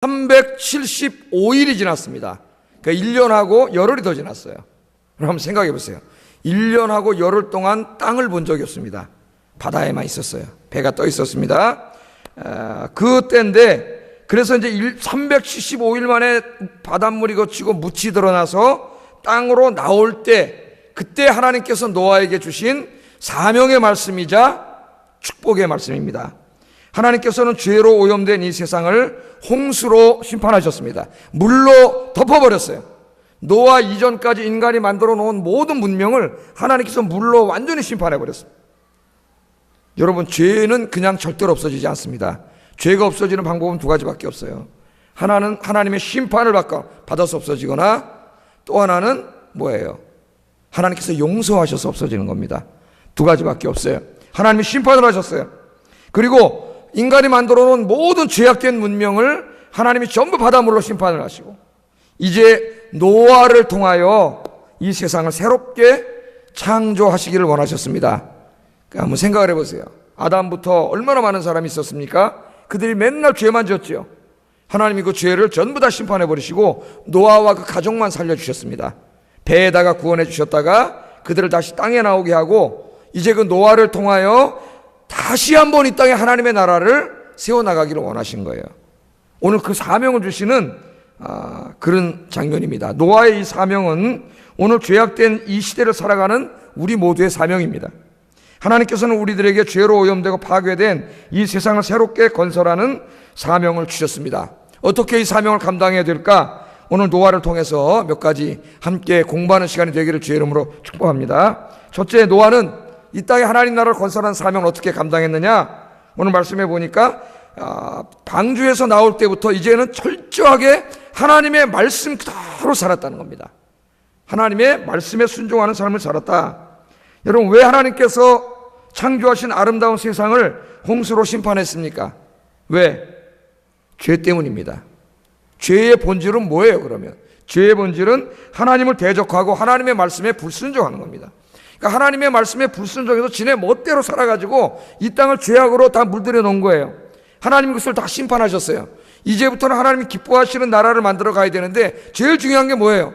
375일이 지났습니다. 그러니까 1년하고 열흘이 더 지났어요. 그럼 한번 생각해 보세요. 1년하고 열흘 동안 땅을 본 적이 없습니다. 바다에만 있었어요. 배가 떠 있었습니다. 그때인데, 그래서 이제 375일 만에 바닷물이 거치고 묻이 드러나서 땅으로 나올 때, 그때 하나님께서 노아에게 주신 사명의 말씀이자 축복의 말씀입니다. 하나님께서는 죄로 오염된 이 세상을 홍수로 심판하셨습니다. 물로 덮어버렸어요. 노아 이전까지 인간이 만들어 놓은 모든 문명을 하나님께서 물로 완전히 심판해버렸습니다. 여러분, 죄는 그냥 절대로 없어지지 않습니다. 죄가 없어지는 방법은 두 가지밖에 없어요. 하나는 하나님의 심판을 받아서 없어지거나, 또 하나는 뭐예요? 하나님께서 용서하셔서 없어지는 겁니다. 두 가지밖에 없어요. 하나님이 심판을 하셨어요. 그리고 인간이 만들어 놓은 모든 죄악된 문명을 하나님이 전부 바닷물로 심판을 하시고, 이제 노아를 통하여 이 세상을 새롭게 창조하시기를 원하셨습니다. 한번 생각을 해보세요. 아담부터 얼마나 많은 사람이 있었습니까? 그들이 맨날 죄만 지었지요. 하나님이 그 죄를 전부 다 심판해버리시고 노아와 그 가족만 살려주셨습니다. 배에다가 구원해 주셨다가 그들을 다시 땅에 나오게 하고, 이제 그 노아를 통하여 다시 한번 이 땅에 하나님의 나라를 세워나가기를 원하신 거예요. 오늘 그 사명을 주시는 그런 장면입니다. 노아의 이 사명은 오늘 죄악된 이 시대를 살아가는 우리 모두의 사명입니다. 하나님께서는 우리들에게 죄로 오염되고 파괴된 이 세상을 새롭게 건설하는 사명을 주셨습니다. 어떻게 이 사명을 감당해야 될까? 오늘 노아를 통해서 몇 가지 함께 공부하는 시간이 되기를 주의 이름으로 축복합니다. 첫째, 노아는 이 땅에 하나님 나라를 건설하는 사명을 어떻게 감당했느냐? 오늘 말씀해 보니까 방주에서 나올 때부터 이제는 철저하게 하나님의 말씀 그대로 살았다는 겁니다. 하나님의 말씀에 순종하는 삶을 살았다. 여러분, 왜 하나님께서 창조하신 아름다운 세상을 홍수로 심판했습니까? 왜? 죄 때문입니다. 죄의 본질은 뭐예요, 그러면? 죄의 본질은 하나님을 대적하고 하나님의 말씀에 불순종하는 겁니다. 그러니까 하나님의 말씀에 불순종해서 지네 멋대로 살아가지고 이 땅을 죄악으로 다 물들여 놓은 거예요. 하나님이 그것을 다 심판하셨어요. 이제부터는 하나님이 기뻐하시는 나라를 만들어 가야 되는데, 제일 중요한 게 뭐예요?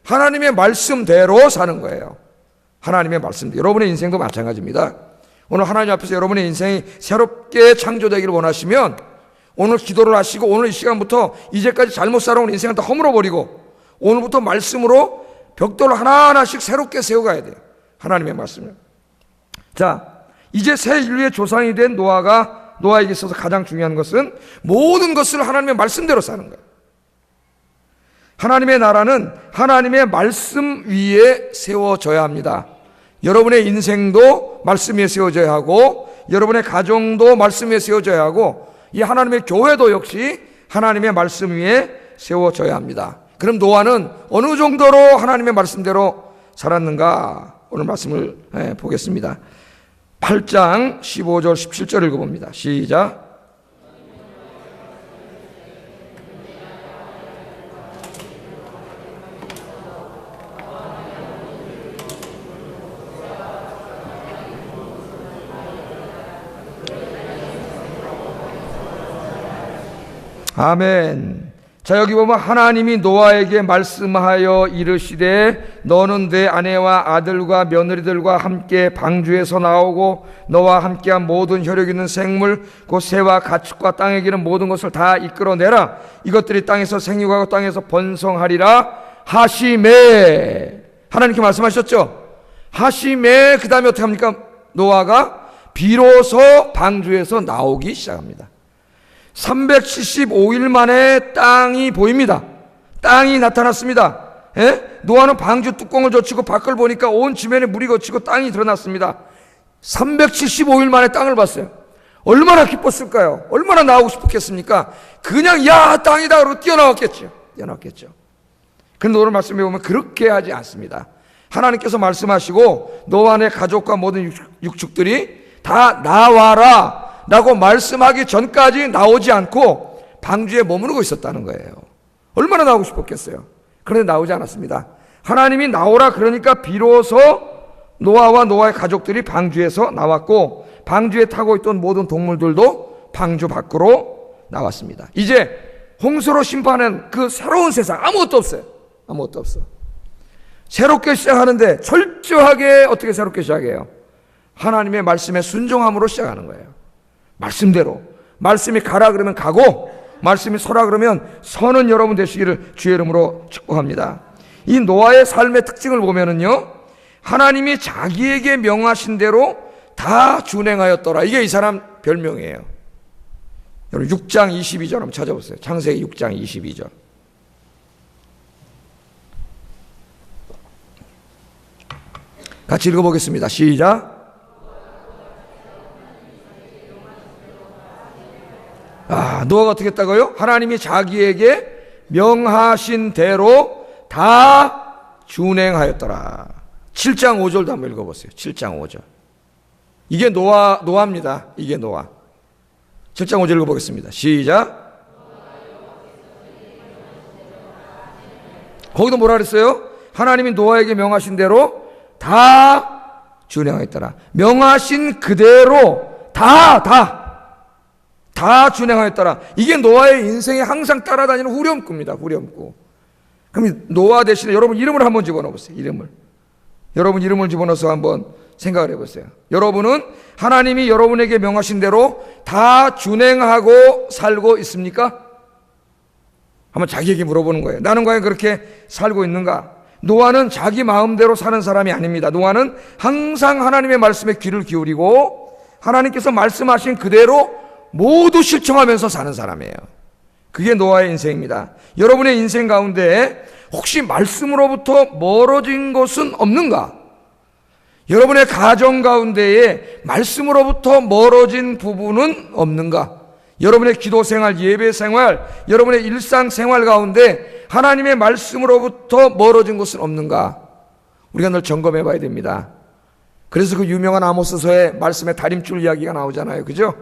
하나님의 말씀대로 사는 거예요. 하나님의 말씀대로. 여러분의 인생도 마찬가지입니다. 오늘 하나님 앞에서 여러분의 인생이 새롭게 창조되기를 원하시면, 오늘 기도를 하시고 오늘 이 시간부터 이제까지 잘못 살아온 인생을 다 허물어버리고 오늘부터 말씀으로 벽돌을 하나하나씩 새롭게 세워가야 돼요. 하나님의 말씀을. 자, 이제 새 인류의 조상이 된 노아에게 있어서 가장 중요한 것은 모든 것을 하나님의 말씀대로 사는 거예요. 하나님의 나라는 하나님의 말씀 위에 세워져야 합니다. 여러분의 인생도 말씀 위에 세워져야 하고, 여러분의 가정도 말씀 위에 세워져야 하고, 이 하나님의 교회도 역시 하나님의 말씀 위에 세워져야 합니다. 그럼 노아는 어느 정도로 하나님의 말씀대로 살았는가? 오늘 말씀을 보겠습니다. 8장 15절 17절 읽어봅니다. 시작. 아멘. 자, 여기 보면 하나님이 노아에게 말씀하여 이르시되 너는 내 아내와 아들과 며느리들과 함께 방주에서 나오고 너와 함께한 모든 혈육 있는 생물 곧 새와 가축과 땅에 기는 모든 것을 다 이끌어내라. 이것들이 땅에서 생육하고 땅에서 번성하리라 하시매. 하나님께 말씀하셨죠. 하시매. 그 다음에 어떻게 합니까? 노아가 비로소 방주에서 나오기 시작합니다. 375일 만에 땅이 보입니다. 땅이 나타났습니다. 노아는 방주 뚜껑을 젖히고 밖을 보니까 온 지면에 물이 거치고 땅이 드러났습니다. 375일 만에 땅을 봤어요. 얼마나 기뻤을까요? 얼마나 나오고 싶었겠습니까? 그냥 야, 땅이다 그러고 뛰어나왔겠죠. 그런데 오늘 말씀해 보면 그렇게 하지 않습니다. 하나님께서 말씀하시고 노아의 네 가족과 모든 육축들이 다 나와라 라고 말씀하기 전까지 나오지 않고 방주에 머무르고 있었다는 거예요. 얼마나 나오고 싶었겠어요. 그런데 나오지 않았습니다. 하나님이 나오라 그러니까 비로소 노아와 노아의 가족들이 방주에서 나왔고, 방주에 타고 있던 모든 동물들도 방주 밖으로 나왔습니다. 이제 홍수로 심판한 그 새로운 세상 아무것도 없어요. 아무것도 없어. 새롭게 시작하는데 철저하게 어떻게 새롭게 시작해요? 하나님의 말씀에 순종함으로 시작하는 거예요. 말씀대로. 말씀이 가라 그러면 가고, 말씀이 서라 그러면 서는 여러분 되시기를 주의 이름으로 축복합니다. 이 노아의 삶의 특징을 보면은요, 하나님이 자기에게 명하신 대로 다 준행하였더라. 이게 이 사람 별명이에요. 여러분 6장 22절 한번 찾아보세요. 창세기 6장 22절. 같이 읽어보겠습니다. 시작. 노아가 어떻게 했다고요? 하나님이 자기에게 명하신 대로 다 준행하였더라. 7장 5절도 한번 읽어보세요. 7장 5절. 이게 노아입니다. 이게 노아. 7장 5절 읽어보겠습니다. 시작. 거기도 뭐라 그랬어요? 하나님이 노아에게 명하신 대로 다 준행하였더라. 명하신 그대로 다 준행하였더라. 이게 노아의 인생에 항상 따라다니는 후렴구입니다. 후렴구. 그럼 노아 대신에 여러분 이름을 한번 집어넣어보세요. 여러분 이름을 집어넣어서 한번 생각을 해보세요. 여러분은 하나님이 여러분에게 명하신 대로 다 준행하고 살고 있습니까? 한번 자기에게 물어보는 거예요. 나는 과연 그렇게 살고 있는가? 노아는 자기 마음대로 사는 사람이 아닙니다. 노아는 항상 하나님의 말씀에 귀를 기울이고 하나님께서 말씀하신 그대로 모두 실천하면서 사는 사람이에요. 그게 노아의 인생입니다. 여러분의 인생 가운데 혹시 말씀으로부터 멀어진 것은 없는가? 여러분의 가정 가운데에 말씀으로부터 멀어진 부분은 없는가? 여러분의 기도 생활, 예배 생활, 여러분의 일상 생활 가운데 하나님의 말씀으로부터 멀어진 것은 없는가? 우리가 늘 점검해 봐야 됩니다. 그래서 그 유명한 아모스서에 말씀의 다림줄 이야기가 나오잖아요. 그죠?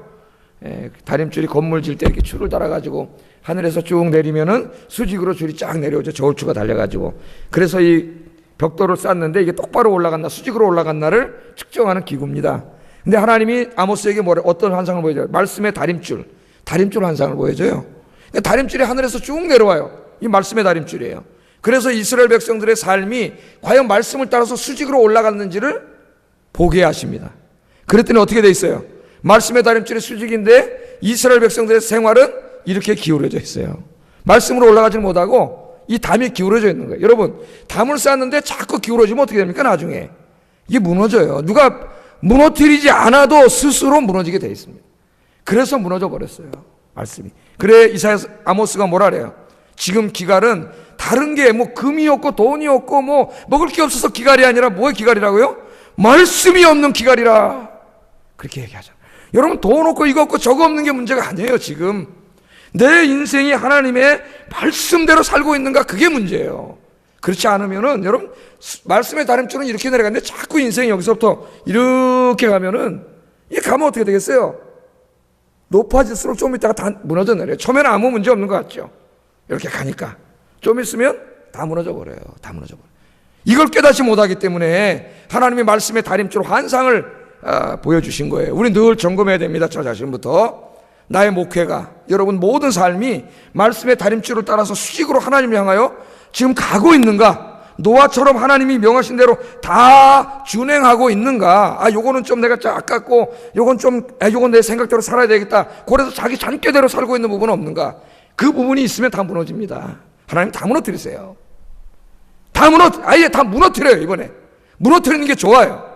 다림줄이 건물 질 때 이렇게 줄을 달아가지고 하늘에서 쭉 내리면은 수직으로 줄이 쫙 내려오죠. 저울추가 달려가지고. 그래서 이 벽돌을 쌓는데 이게 똑바로 올라갔나 수직으로 올라갔나를 측정하는 기구입니다. 근데 하나님이 아모스에게 어떤 환상을 보여줘요? 말씀의 다림줄 환상을 보여줘요. 그러니까 다림줄이 하늘에서 쭉 내려와요. 이 말씀의 다림줄이에요. 그래서 이스라엘 백성들의 삶이 과연 말씀을 따라서 수직으로 올라갔는지를 보게 하십니다. 그랬더니 어떻게 돼 있어요? 말씀의 다림줄이 수직인데 이스라엘 백성들의 생활은 이렇게 기울어져 있어요. 말씀으로 올라가지 못하고 이 담이 기울어져 있는 거예요. 여러분, 담을 쌓는데 자꾸 기울어지면 어떻게 됩니까? 나중에 이게 무너져요. 누가 무너뜨리지 않아도 스스로 무너지게 돼 있습니다. 그래서 무너져 버렸어요, 말씀이. 그래 아모스가 뭐라 그래요? 지금 기갈은 다른 게 뭐 금이 없고 돈이 없고 뭐 먹을 게 없어서 기갈이 아니라 뭐의 기갈이라고요? 말씀이 없는 기갈이라. 그렇게 얘기하죠. 여러분, 돈 없고 이거 없고 저거 없는 게 문제가 아니에요. 지금 내 인생이 하나님의 말씀대로 살고 있는가, 그게 문제예요. 그렇지 않으면은 여러분, 말씀의 다림줄은 이렇게 내려가는데 자꾸 인생이 여기서부터 이렇게 가면은 이게 가면 어떻게 되겠어요? 높아질수록 좀 있다가 다 무너져 내려요. 처음에는 아무 문제 없는 것 같죠? 이렇게 가니까 좀 있으면 다 무너져 버려요. 다 무너져 버려요. 이걸 깨닫지 못하기 때문에 하나님의 말씀의 다림줄 환상을 보여주신 거예요. 우리 늘 점검해야 됩니다. 저 자신부터. 나의 목회가, 여러분 모든 삶이 말씀의 다림줄을 따라서 수직으로 하나님을 향하여 지금 가고 있는가? 노아처럼 하나님이 명하신 대로 다 준행하고 있는가? 요거는 좀 내가 아깝고 요건 내 생각대로 살아야 되겠다. 그래서 자기 잔꾀대로 살고 있는 부분은 없는가? 그 부분이 있으면 다 무너집니다. 하나님 다 무너뜨리세요. 아예 다 무너뜨려요. 이번에 무너뜨리는 게 좋아요.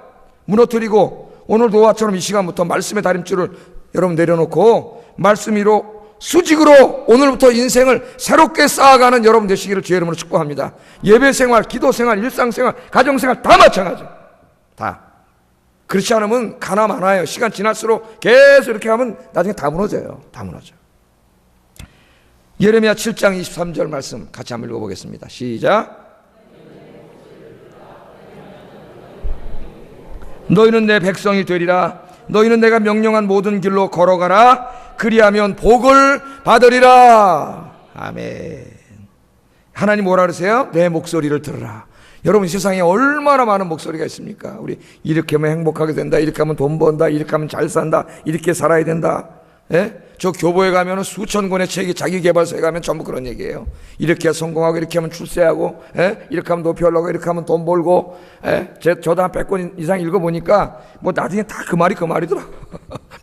무너뜨리고 오늘 노아처럼 이 시간부터 말씀의 다림줄을 여러분 내려놓고 말씀 위로 수직으로 오늘부터 인생을 새롭게 쌓아가는 여러분 되시기를 주의 이름으로 축복합니다. 예배생활, 기도생활, 일상생활, 가정생활 다 마찬가지. 다. 그렇지 않으면 가나 마나요. 시간 지날수록 계속 이렇게 하면 나중에 다 무너져요. 다 무너져. 예레미야 7장 23절 말씀 같이 한번 읽어보겠습니다. 시작. 너희는 내 백성이 되리라. 너희는 내가 명령한 모든 길로 걸어가라. 그리하면 복을 받으리라. 아멘. 하나님 뭐라 그러세요? 내 목소리를 들으라. 여러분, 세상에 얼마나 많은 목소리가 있습니까? 우리 이렇게 하면 행복하게 된다, 이렇게 하면 돈 번다, 이렇게 하면 잘 산다, 이렇게 살아야 된다. 예? 저 교보에 가면 수천 권의 책이 자기 개발서에 가면 전부 그런 얘기예요. 이렇게 성공하고 이렇게 하면 출세하고, 예? 이렇게 하면 높이 올라가고 이렇게 하면 돈 벌고, 예? 저도 한 100권 이상 읽어보니까 뭐 나중에 다 그 말이더라.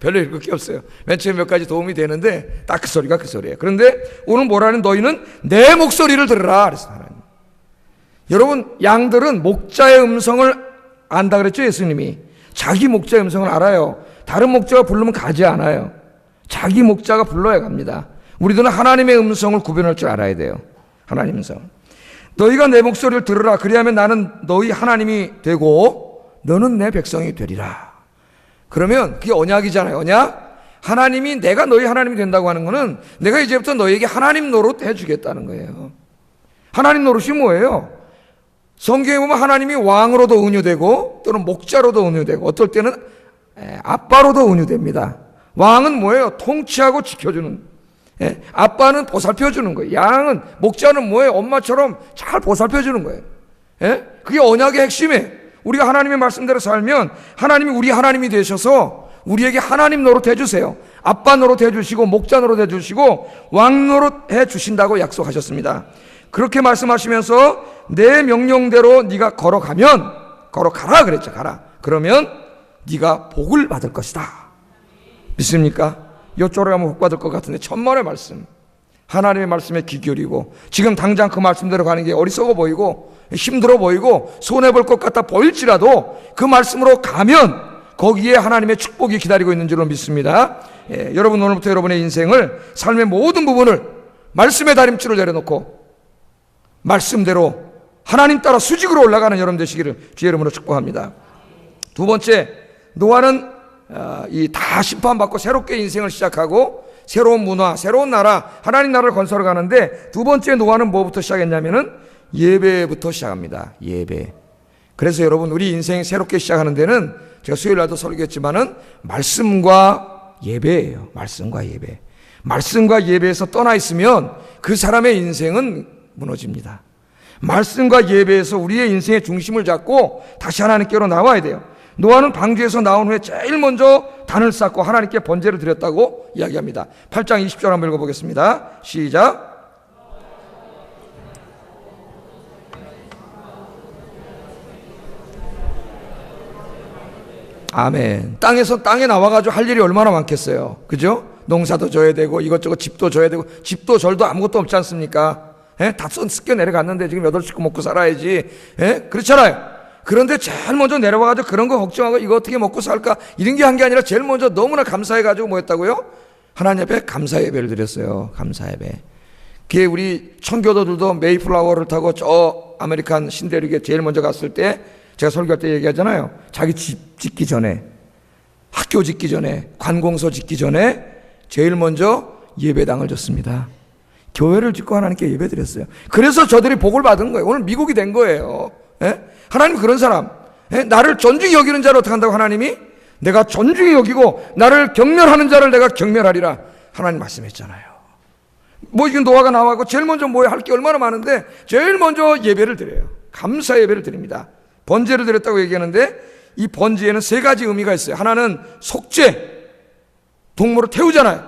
별로 읽을 게 없어요. 맨 처음에 몇 가지 도움이 되는데 딱 그 소리가 그 소리예요. 그런데 오늘 뭐라는 너희는 내 목소리를 들으라 그랬어요. 하나님. 여러분, 양들은 목자의 음성을 안다 그랬죠, 예수님이. 자기 목자의 음성을 알아요. 다른 목자가 부르면 가지 않아요. 자기 목자가 불러야 갑니다. 우리들은 하나님의 음성을 구별할 줄 알아야 돼요. 하나님 음성. 너희가 내 목소리를 들으라. 그리하면 나는 너희 하나님이 되고 너는 내 백성이 되리라. 그러면 그게 언약이잖아요. 언약. 하나님이 내가 너희 하나님이 된다고 하는 거는 내가 이제부터 너희에게 하나님 노릇 해주겠다는 거예요. 하나님 노릇이 뭐예요? 성경에 보면 하나님이 왕으로도 은유되고 또는 목자로도 은유되고 어떨 때는 아빠로도 은유됩니다. 왕은 뭐예요? 통치하고 지켜주는. 아빠는 보살펴주는 거예요. 양은, 목자는 뭐예요? 엄마처럼 잘 보살펴주는 거예요. 그게 언약의 핵심이에요. 우리가 하나님의 말씀대로 살면 하나님이 우리 하나님이 되셔서 우리에게 하나님 노릇 해주세요. 아빠 노릇 해주시고 목자 노릇 해주시고 왕 노릇 해주신다고 약속하셨습니다. 그렇게 말씀하시면서 내 명령대로 네가 걸어가라 그랬죠. 가라. 그러면 네가 복을 받을 것이다. 믿습니까? 이쪽으로 가면 복 받을 것 같은데 천만의 말씀. 하나님의 말씀에 귀 기울이고 지금 당장 그 말씀대로 가는 게 어리석어 보이고 힘들어 보이고 손해볼 것 같아 보일지라도 그 말씀으로 가면 거기에 하나님의 축복이 기다리고 있는 줄로 믿습니다. 여러분 오늘부터 여러분의 인생을 삶의 모든 부분을 말씀의 다림줄을 내려놓고 말씀대로 하나님 따라 수직으로 올라가는 여러분 되시기를 주의 이름으로 축복합니다. 두 번째, 노아는 이 다 심판받고 새롭게 인생을 시작하고 새로운 문화, 새로운 나라, 하나님 나라를 건설해 가는데 두 번째 노아는 뭐부터 시작했냐면은 예배부터 시작합니다. 예배. 그래서 여러분 우리 인생 새롭게 시작하는 데는 제가 수요일 날도 설교했지만은 말씀과 예배예요. 말씀과 예배. 말씀과 예배에서 떠나 있으면 그 사람의 인생은 무너집니다. 말씀과 예배에서 우리의 인생의 중심을 잡고 다시 하나님께로 나와야 돼요. 노아는 방주에서 나온 후에 제일 먼저 단을 쌓고 하나님께 번제를 드렸다고 이야기합니다. 8장 20절 한번 읽어보겠습니다. 시작. 아멘. 땅에 나와가지고 할 일이 얼마나 많겠어요. 그죠? 농사도 져야 되고 이것저것 집도 져야 되고 집도 절도 아무것도 없지 않습니까? 다 섞여 내려갔는데 지금 8식구 먹고 살아야지. 그렇잖아요. 그런데 제일 먼저 내려와가지고 그런 거 걱정하고 이거 어떻게 먹고 살까 이런 게 한 게 아니라 제일 먼저 너무나 감사해가지고 뭐 했다고요? 하나님 앞에 감사 예배를 드렸어요. 감사 예배. 그게 우리 청교도들도 메이플라워를 타고 저 아메리칸 신대륙에 제일 먼저 갔을 때 제가 설교할 때 얘기하잖아요. 자기 집 짓기 전에, 학교 짓기 전에, 관공서 짓기 전에 제일 먼저 예배당을 줬습니다. 교회를 짓고 하나님께 예배 드렸어요. 그래서 저들이 복을 받은 거예요. 오늘 미국이 된 거예요. 하나님 그런 사람, 나를 존중히 여기는 자를 어떻게 한다고 하나님이? 내가 존중히 여기고 나를 경멸하는 자를 내가 경멸하리라 하나님 말씀했잖아요. 뭐 이게 노아가 나와고 제일 먼저 뭐 할 게 얼마나 많은데 제일 먼저 예배를 드려요. 감사 예배를 드립니다. 번제를 드렸다고 얘기하는데 이 번제에는 세 가지 의미가 있어요. 하나는 속죄, 동물을 태우잖아요.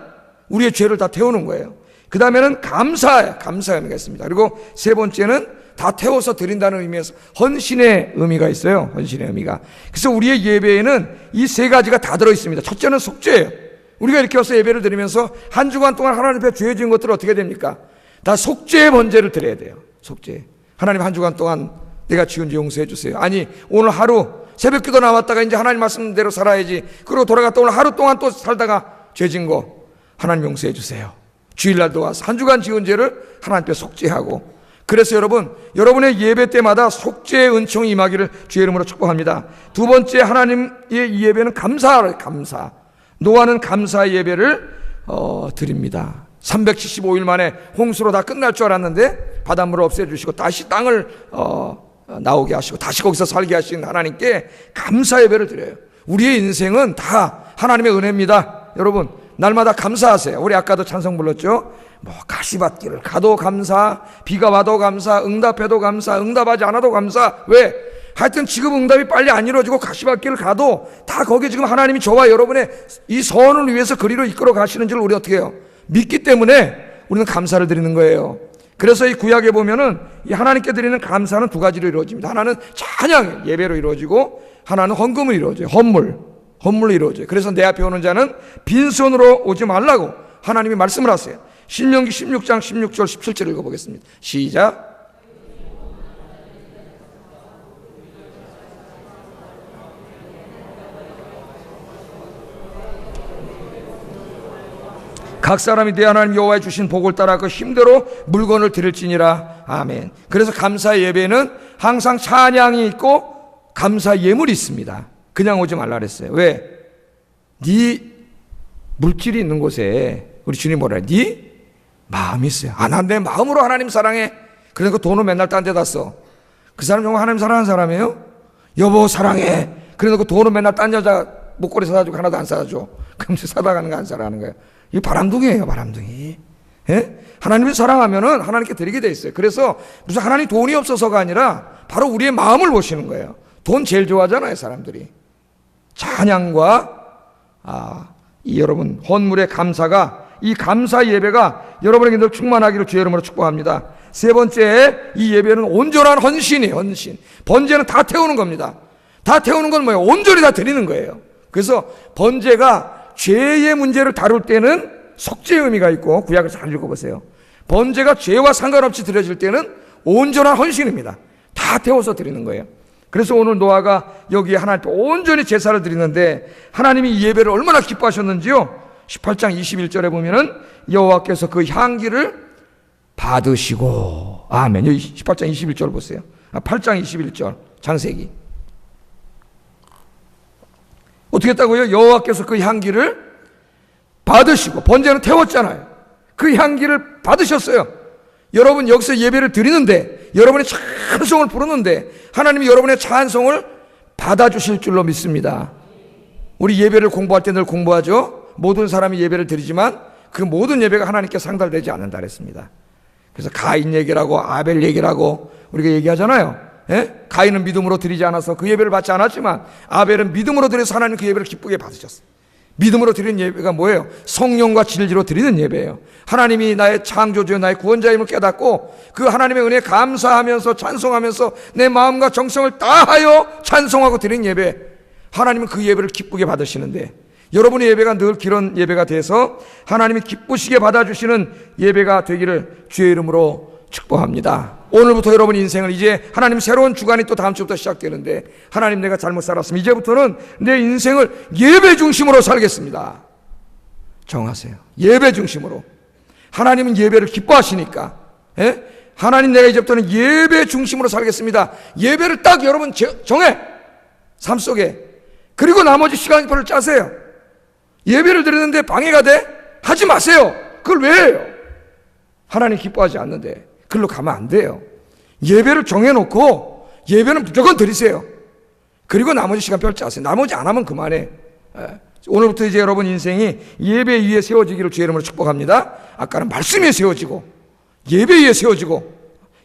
우리의 죄를 다 태우는 거예요. 그 다음에는 감사의 의미가 있습니다. 그리고 세 번째는 다 태워서 드린다는 의미에서 헌신의 의미가 있어요. 헌신의 의미가. 그래서 우리의 예배에는 이 세 가지가 다 들어있습니다. 첫째는 속죄예요. 우리가 이렇게 와서 예배를 드리면서 한 주간 동안 하나님 앞에 죄 지은 것들을 어떻게 됩니까? 다 속죄의 번제를 드려야 돼요. 속죄. 하나님 한 주간 동안 내가 지은 죄 용서해 주세요. 아니 오늘 하루 새벽기도 나왔다가 이제 하나님 말씀대로 살아야지. 그리고 돌아갔다 오늘 하루 동안 또 살다가 죄 지은 거 하나님 용서해 주세요. 주일날도 와서 한 주간 지은 죄를 하나님 앞에 속죄하고. 그래서 여러분의 예배 때마다 속죄의 은총이 임하기를 주의 이름으로 축복합니다. 두 번째 하나님의 이 예배는 감사. 노아는 감사의 예배를 드립니다. 375일 만에 홍수로 다 끝날 줄 알았는데 바닷물을 없애주시고 다시 땅을 나오게 하시고 다시 거기서 살게 하신 하나님께 감사 예배를 드려요. 우리의 인생은 다 하나님의 은혜입니다. 여러분 날마다 감사하세요. 우리 아까도 찬송 불렀죠. 뭐 가시밭길을 가도 감사, 비가 와도 감사, 응답해도 감사, 응답하지 않아도 감사. 왜? 하여튼 지금 응답이 빨리 안 이루어지고 가시밭길을 가도 다 거기에 지금 하나님이 저와 여러분의 이 선을 위해서 그리로 이끌어 가시는 줄 우리 어떻게 해요? 믿기 때문에 우리는 감사를 드리는 거예요. 그래서 이 구약에 보면은 이 하나님께 드리는 감사는 두 가지로 이루어집니다. 하나는 찬양, 예배로 이루어지고 하나는 헌금으로 이루어져요. 헌물로 이루어져요. 그래서 내 앞에 오는 자는 빈손으로 오지 말라고 하나님이 말씀을 하세요. 신명기 16장 16절 17절 읽어보겠습니다. 시작. 각 사람이 내 하나님 여호와의 주신 복을 따라 그 힘대로 물건을 드릴지니라. 아멘. 그래서 감사 예배는 항상 찬양이 있고 감사 예물이 있습니다. 그냥 오지 말라 그랬어요. 왜? 네 물질이 있는 곳에 우리 주님 뭐라 해요? 네 마음이 있어요. 난 내 마음으로 하나님 사랑해. 그러니까 돈을 맨날 딴 데다 써. 그 사람 정말 하나님 사랑하는 사람이에요? 여보 사랑해. 그러니까 돈을 맨날 딴 여자 목걸이 사다 주고 하나도 안 사다 줘. 그럼 사다 가는 거 안 사라는 거예요. 이 바람둥이에요, 바람둥이. 예? 하나님을 사랑하면은 하나님께 드리게 돼 있어요. 그래서 무슨 하나님 돈이 없어서가 아니라 바로 우리의 마음을 보시는 거예요. 돈 제일 좋아하잖아요, 사람들이. 찬양과 이 여러분 헌물의 감사가, 이 감사 예배가 여러분에게 늘 충만하기를 주의 이름으로 축복합니다. 세 번째, 이 예배는 온전한 헌신이에요. 헌신. 번제는 다 태우는 겁니다. 다 태우는 건 뭐예요? 온전히 다 드리는 거예요. 그래서 번제가 죄의 문제를 다룰 때는 속죄의 의미가 있고, 구약을 잘 읽어보세요. 번제가 죄와 상관없이 드려질 때는 온전한 헌신입니다. 다 태워서 드리는 거예요. 그래서 오늘 노아가 여기에 하나님께 온전히 제사를 드리는데 하나님이 이 예배를 얼마나 기뻐하셨는지요. 18장 21절에 보면은 여호와께서 그 향기를 받으시고, 아멘. 여기 18장 21절 보세요. 8장 21절 창세기. 어떻게 했다고요? 여호와께서 그 향기를 받으시고, 번제는 태웠잖아요. 그 향기를 받으셨어요. 여러분 여기서 예배를 드리는데, 여러분의 찬송을 부르는데 하나님이 여러분의 찬송을 받아주실 줄로 믿습니다. 우리 예배를 공부할 때 늘 공부하죠. 모든 사람이 예배를 드리지만 그 모든 예배가 하나님께 상달되지 않는다 그랬습니다. 그래서 가인 얘기라고 아벨 얘기라고 우리가 얘기하잖아요. 예? 가인은 믿음으로 드리지 않아서 그 예배를 받지 않았지만 아벨은 믿음으로 드려서 하나님 그 예배를 기쁘게 받으셨어요. 믿음으로 드리는 예배가 뭐예요? 성령과 진리로 드리는 예배예요. 하나님이 나의 창조주여 나의 구원자임을 깨닫고 그 하나님의 은혜에 감사하면서 찬송하면서 내 마음과 정성을 다하여 찬송하고 드리는 예배, 하나님은 그 예배를 기쁘게 받으시는데, 여러분의 예배가 늘 그런 예배가 돼서 하나님이 기쁘시게 받아주시는 예배가 되기를 주의 이름으로 축복합니다. 오늘부터 여러분 인생을, 이제 하나님 새로운 주간이 또 다음 주부터 시작되는데, 하나님 내가 잘못 살았으면 이제부터는 내 인생을 예배 중심으로 살겠습니다. 정하세요. 예배 중심으로. 하나님은 예배를 기뻐하시니까. 예? 하나님 내가 이제부터는 예배 중심으로 살겠습니다. 예배를 딱 여러분 정해. 삶 속에. 그리고 나머지 시간표를 짜세요. 예배를 드리는데 방해가 돼? 하지 마세요. 그걸 왜 해요? 하나님 기뻐하지 않는데 그걸로 가면 안 돼요. 예배를 정해놓고 예배는 무조건 드리세요. 그리고 나머지 시간표를 짜세요. 나머지 안 하면 그만해. 오늘부터 이제 여러분 인생이 예배 위에 세워지기를 주의 이름으로 축복합니다. 아까는 말씀 위에 세워지고 예배 위에 세워지고,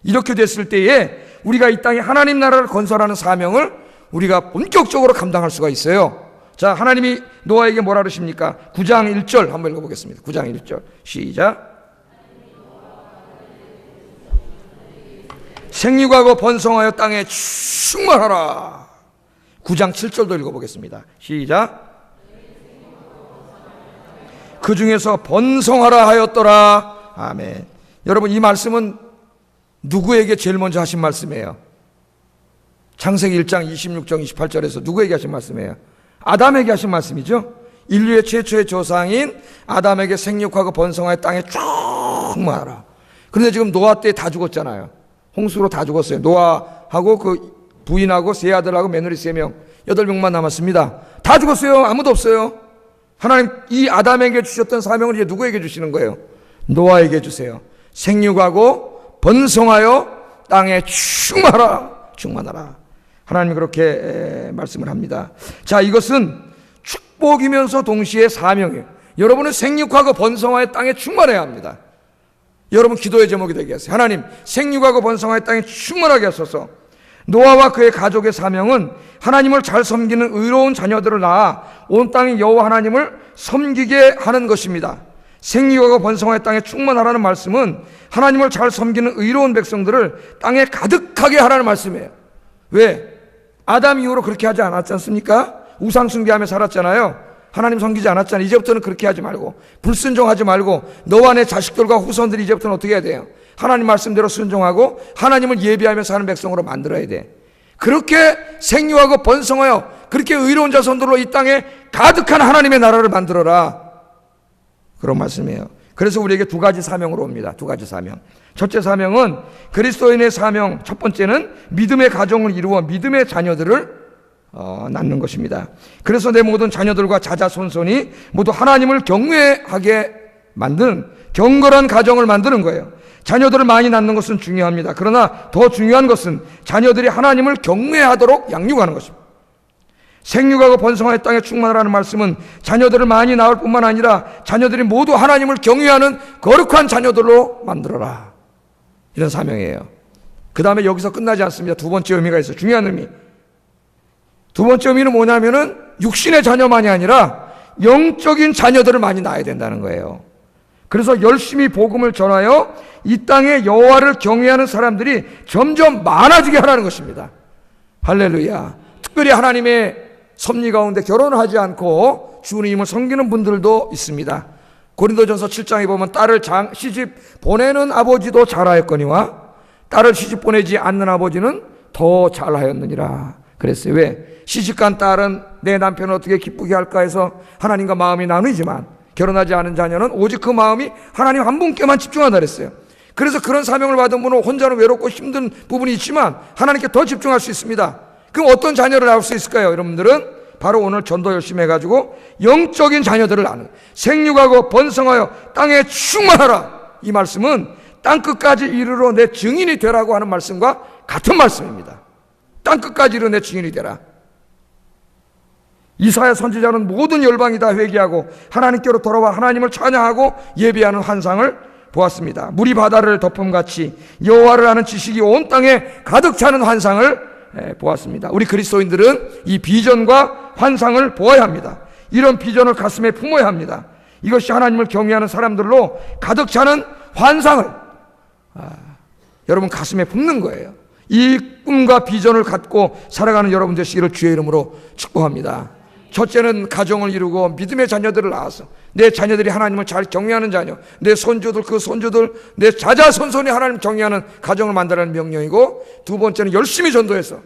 이렇게 됐을 때에 우리가 이 땅에 하나님 나라를 건설하는 사명을 우리가 본격적으로 감당할 수가 있어요. 자, 하나님이 노아에게 뭐라 그러십니까? 9장 1절 한번 읽어보겠습니다. 9장 1절 시작. 생육하고 번성하여 땅에 충만하라. 9장 7절도 읽어보겠습니다. 시작. 그 중에서 번성하라 하였더라. 아멘. 여러분 이 말씀은 누구에게 제일 먼저 하신 말씀이에요? 창세기 1장 26절 28절에서 누구에게 하신 말씀이에요? 아담에게 하신 말씀이죠. 인류의 최초의 조상인 아담에게 생육하고 번성하여 땅에 충만하라. 그런데 지금 노아 때 다 죽었잖아요. 홍수로 다 죽었어요. 노아하고 그 부인하고 세 아들하고 며느리 3명, 8명만 남았습니다. 다 죽었어요. 아무도 없어요. 하나님 이 아담에게 주셨던 사명을 이제 누구에게 주시는 거예요? 노아에게 주세요. 생육하고 번성하여 땅에 충만하라. 하나님이 그렇게 말씀을 합니다. 자, 이것은 축복이면서 동시에 사명이에요. 여러분은 생육하고 번성하여 땅에 충만해야 합니다. 여러분 기도의 제목이 되게 하세요. 하나님 생육하고 번성하여 땅에 충만하게 하소서. 노아와 그의 가족의 사명은 하나님을 잘 섬기는 의로운 자녀들을 낳아 온 땅의 여호와 하나님을 섬기게 하는 것입니다. 생육하고 번성하여 땅에 충만하라는 말씀은 하나님을 잘 섬기는 의로운 백성들을 땅에 가득하게 하라는 말씀이에요. 왜? 아담 이후로 그렇게 하지 않았지 않습니까? 우상 숭배하며 살았잖아요. 하나님 섬기지 않았잖아요. 이제부터는 그렇게 하지 말고, 불순종하지 말고, 너와 내 자식들과 후손들이 이제부터는 어떻게 해야 돼요? 하나님 말씀대로 순종하고 하나님을 예비하며 사는 백성으로 만들어야 돼. 그렇게 생육하고 번성하여 그렇게 의로운 자손들로 이 땅에 가득한 하나님의 나라를 만들어라, 그런 말씀이에요. 그래서 우리에게 두 가지 사명으로 옵니다. 두 가지 사명. 첫째 사명은 그리스도인의 사명, 첫 번째는 믿음의 가정을 이루어 믿음의 자녀들을 낳는 것입니다. 그래서 내 모든 자녀들과 자자손손이 모두 하나님을 경외하게 만드는 경건한 가정을 만드는 거예요. 자녀들을 많이 낳는 것은 중요합니다. 그러나 더 중요한 것은 자녀들이 하나님을 경외하도록 양육하는 것입니다. 생육하고 번성하여 땅에 충만하라는 말씀은 자녀들을 많이 낳을 뿐만 아니라 자녀들이 모두 하나님을 경외하는 거룩한 자녀들로 만들어라, 이런 사명이에요. 그 다음에 여기서 끝나지 않습니다. 두 번째 의미가 있어요. 중요한 의미. 두 번째 의미는 뭐냐면은 육신의 자녀만이 아니라 영적인 자녀들을 많이 낳아야 된다는 거예요. 그래서 열심히 복음을 전하여 이 땅에 여호와를 경외하는 사람들이 점점 많아지게 하라는 것입니다. 할렐루야. 특별히 하나님의 섭리 가운데 결혼을 하지 않고 주님을 섬기는 분들도 있습니다. 고린도전서 7장에 보면 딸을 시집 보내는 아버지도 잘하였거니와 딸을 시집 보내지 않는 아버지는 더 잘하였느니라 그랬어요. 왜? 시집간 딸은 내 남편을 어떻게 기쁘게 할까 해서 하나님과 마음이 나누지만 결혼하지 않은 자녀는 오직 그 마음이 하나님 한 분께만 집중한다 그랬어요. 그래서 그런 사명을 받은 분은 혼자는 외롭고 힘든 부분이 있지만 하나님께 더 집중할 수 있습니다. 그럼 어떤 자녀를 낳을 수 있을까요? 여러분들은 바로 오늘 전도 열심히 해가지고 영적인 자녀들을 낳는, 생육하고 번성하여 땅에 충만하라, 이 말씀은 땅끝까지 이르러 내 증인이 되라고 하는 말씀과 같은 말씀입니다. 땅끝까지 이르러 내 증인이 되라. 이사야 선지자는 모든 열방이 다 회개하고 하나님께로 돌아와 하나님을 찬양하고 예배하는 환상을 보았습니다. 물이 바다를 덮음같이 여호와를 아는 지식이 온 땅에 가득 차는 환상을 보았습니다. 우리 그리스도인들은 이 비전과 환상을 보아야 합니다. 이런 비전을 가슴에 품어야 합니다. 이것이 하나님을 경외하는 사람들로 가득 차는 환상을 여러분 가슴에 품는 거예요. 이 꿈과 비전을 갖고 살아가는 여러분 되시기를 주의 이름으로 축복합니다. 첫째는 가정을 이루고 믿음의 자녀들을 낳아서 내 자녀들이 하나님을 잘 경외하는 자녀, 내 손주들, 그 손주들, 내 자자손손이 하나님을 경외하는 가정을 만들라는 명령이고, 두 번째는 열심히 전도해서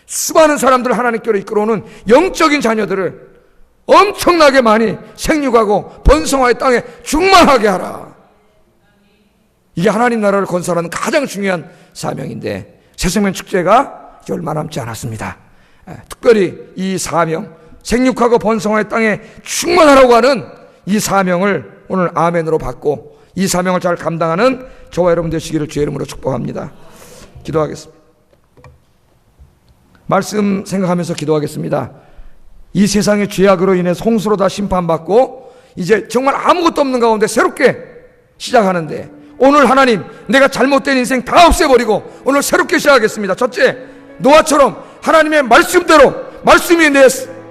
수많은 사람들을 하나님께로 이끌어오는 영적인 자녀들을 엄청나게 많이 생육하고 번성하여 땅에 충만하게 하라. 이게 하나님 나라를 건설하는 가장 중요한 사명인데 새생명 축제가 얼마 남지 않았습니다. 특별히 이 사명, 생육하고 번성하여 땅에 충만하라고 하는 이 사명을 오늘 아멘으로 받고 이 사명을 잘 감당하는 저와 여러분 되시기를 주의 이름으로 축복합니다. 기도하겠습니다. 말씀 생각하면서 기도하겠습니다. 이 세상의 죄악으로 인해 홍수로 다 심판받고 이제 정말 아무것도 없는 가운데 새롭게 시작하는데, 오늘 하나님 내가 잘못된 인생 다 없애버리고 오늘 새롭게 시작하겠습니다. 첫째, 노아처럼 하나님의 말씀대로, 말씀이 내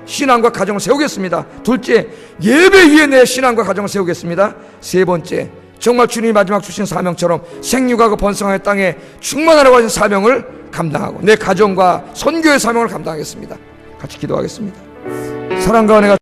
신앙과 가정을 세우겠습니다. 둘째, 예배 위에 내 신앙과 가정을 세우겠습니다. 세 번째, 정말 주님이 마지막 주신 사명처럼 생육하고 번성하여 땅에 충만하라고 하신 사명을 감당하고 내 가정과 선교의 사명을 감당하겠습니다. 같이 기도하겠습니다. 사랑과 은혜가